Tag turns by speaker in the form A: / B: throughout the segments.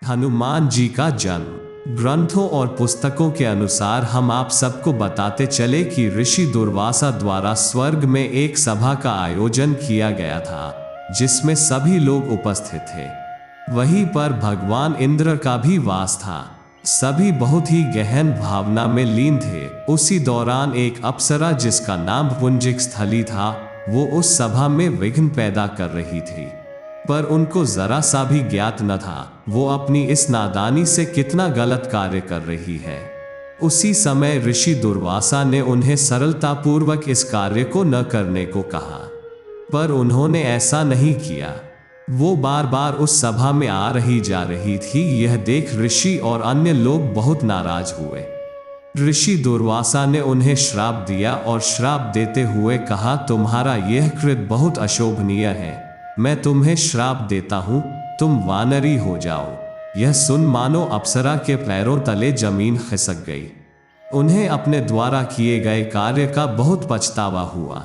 A: हनुमान जी का जन्म। ग्रंथों और पुस्तकों के अनुसार हम आप सबको बताते चले कि ऋषि दुर्वासा द्वारा स्वर्ग में एक सभा का आयोजन किया गया था, जिसमें सभी लोग उपस्थित थे। वहीं पर भगवान इंद्र का भी वास था। सभी बहुत ही गहन भावना में लीन थे। उसी दौरान एक अप्सरा, जिसका नाम पुंजिक स्थली था, वो उस सभा में विघ्न पैदा कर रही थी, पर उनको जरा सा भी ज्ञात न था वो अपनी इस नादानी से कितना गलत कार्य कर रही है। उसी समय ऋषि दुर्वासा ने उन्हें सरलतापूर्वक इस कार्य को न करने को कहा, पर उन्होंने ऐसा नहीं किया। वो बार बार उस सभा में आ रही जा रही थी। यह देख ऋषि और अन्य लोग बहुत नाराज हुए। ऋषि दुर्वासा ने उन्हें श्राप दिया और श्राप देते हुए कहा, तुम्हारा यह कृत्य बहुत अशोभनीय है। मैं तुम्हें श्राप देता हूं, तुम वानरी हो जाओ। यह सुन मानो अप्सरा के पैरों तले जमीन खिसक गई। उन्हें अपने द्वारा किए गए कार्य का बहुत पछतावा हुआ।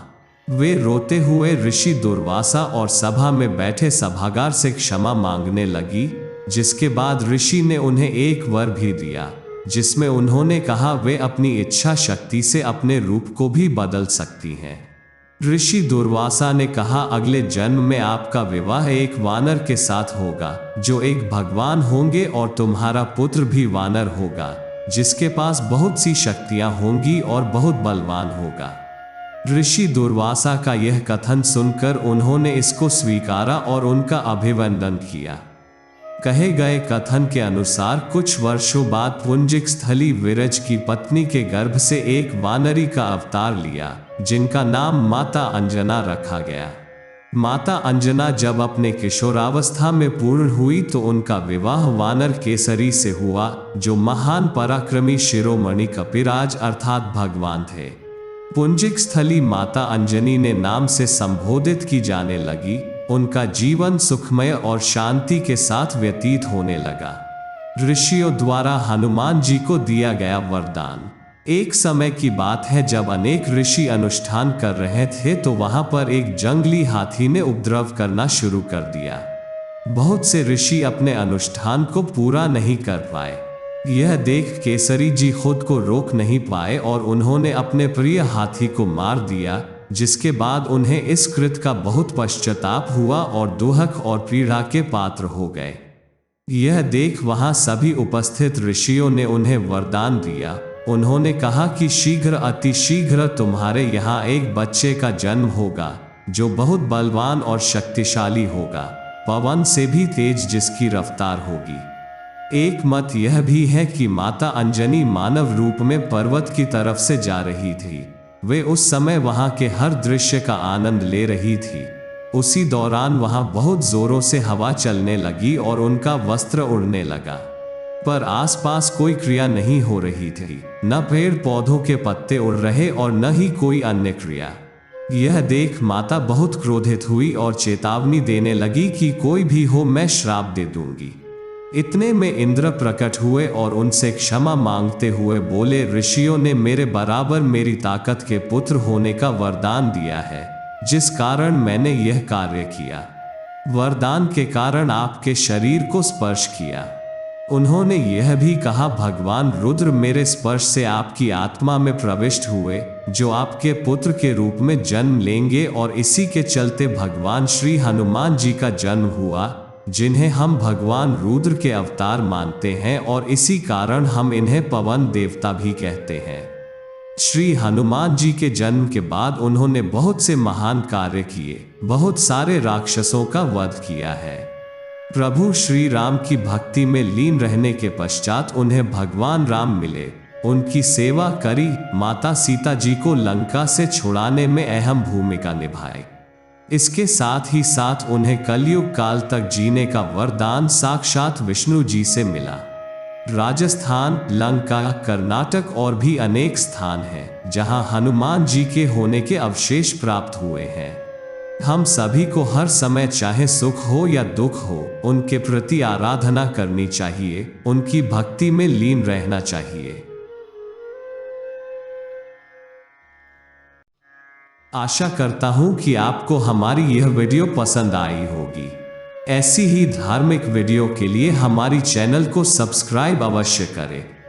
A: वे रोते हुए ऋषि दुर्वासा और सभा में बैठे सभागार से क्षमा मांगने लगी, जिसके बाद ऋषि ने उन्हें एक वर भी दिया, जिसमें उन्होंने कहा वे अपनी इच्छा शक्ति से अपने रूप को भी बदल सकती हैं। ऋषि दुर्वासा ने कहा, अगले जन्म में आपका विवाह एक वानर के साथ होगा, जो एक भगवान होंगे, और तुम्हारा पुत्र भी वानर होगा, जिसके पास बहुत सी शक्तियां होंगी और बहुत बलवान होगा। ऋषि दुर्वासा का यह कथन सुनकर उन्होंने इसको स्वीकारा और उनका अभिवंदन किया। कहे गए कथन के अनुसार कुछ वर्षों बाद पुंजिक स्थली विरज की पत्नी के गर्भ से एक वानरी का अवतार लिया, जिनका नाम माता अंजना रखा गया। माता अंजना जब अपने किशोरावस्था में पूर्ण हुई तो उनका विवाह वानर केसरी से हुआ, जो महान पराक्रमी शिरोमणि कपिराज अर्थात भगवान थे। पुंजिक स्थली माता अंजनी ने नाम से संबोधित की जाने लगी। उनका जीवन सुखमय और शांति के साथ व्यतीत होने लगा। ऋषियों द्वारा हनुमान जी को दिया गया वरदान। एक समय की बात है, जब अनेक ऋषि अनुष्ठान कर रहे थे तो वहां पर एक जंगली हाथी ने उपद्रव करना शुरू कर दिया। बहुत से ऋषि अपने अनुष्ठान को पूरा नहीं कर पाए। यह देख केसरी जी खुद को रोक नहीं पाए और उन्होंने अपने प्रिय हाथी को मार दिया, जिसके बाद उन्हें इस कृत्य का बहुत पश्चाताप हुआ और दुहक और पीड़ा के पात्र हो गए। यह देख वहां सभी उपस्थित ऋषियों ने उन्हें वरदान दिया। उन्होंने कहा कि शीघ्र अति शीघ्र तुम्हारे यहाँ एक बच्चे का जन्म होगा, जो बहुत बलवान और शक्तिशाली होगा, पवन से भी तेज जिसकी रफ्तार होगी। एक मत यह भी है कि माता अंजनी मानव रूप में पर्वत की तरफ से जा रही थी। वे उस समय वहां के हर दृश्य का आनंद ले रही थी। उसी दौरान वहां बहुत जोरों से हवा चलने लगी और उनका वस्त्र उड़ने लगा, पर आसपास कोई क्रिया नहीं हो रही थी। न पेड़ पौधों के पत्ते उड़ रहे और न ही कोई अन्य क्रिया। यह देख माता बहुत क्रोधित हुई और चेतावनी देने लगी कि कोई भी हो, मैं श्राप दे दूंगी। इतने में इंद्र प्रकट हुए और उनसे क्षमा मांगते हुए बोले, ऋषियों ने मेरे बराबर मेरी ताकत के पुत्र होने का वरदान दिया है, जिस कारण मैंने यह कार्य किया। वरदान के कारण आपके शरीर को स्पर्श किया। उन्होंने यह भी कहा, भगवान रुद्र मेरे स्पर्श से आपकी आत्मा में प्रविष्ट हुए, जो आपके पुत्र के रूप में जन्म लेंगे, और इसी के चलते भगवान श्री हनुमान जी का जन्म हुआ, जिन्हें हम भगवान रुद्र के अवतार मानते हैं, और इसी कारण हम इन्हें पवन देवता भी कहते हैं। श्री हनुमान जी के जन्म के बाद उन्होंने बहुत से महान कार्य किए, बहुत सारे राक्षसों का वध किया है। प्रभु श्री राम की भक्ति में लीन रहने के पश्चात उन्हें भगवान राम मिले, उनकी सेवा करी, माता सीता जी को लंका से छुड़ाने में अहम भूमिका निभाई। इसके साथ ही साथ उन्हें कलयुग काल तक जीने का वरदान साक्षात विष्णु जी से मिला। राजस्थान, लंका, कर्नाटक और भी अनेक स्थान हैं जहां हनुमान जी के होने के अवशेष प्राप्त हुए हैं। हम सभी को हर समय, चाहे सुख हो या दुख हो, उनके प्रति आराधना करनी चाहिए, उनकी भक्ति में लीन रहना चाहिए। आशा करता हूं कि आपको हमारी यह वीडियो पसंद आई होगी। ऐसी ही धार्मिक वीडियो के लिए हमारी चैनल को सब्सक्राइब अवश्य करें।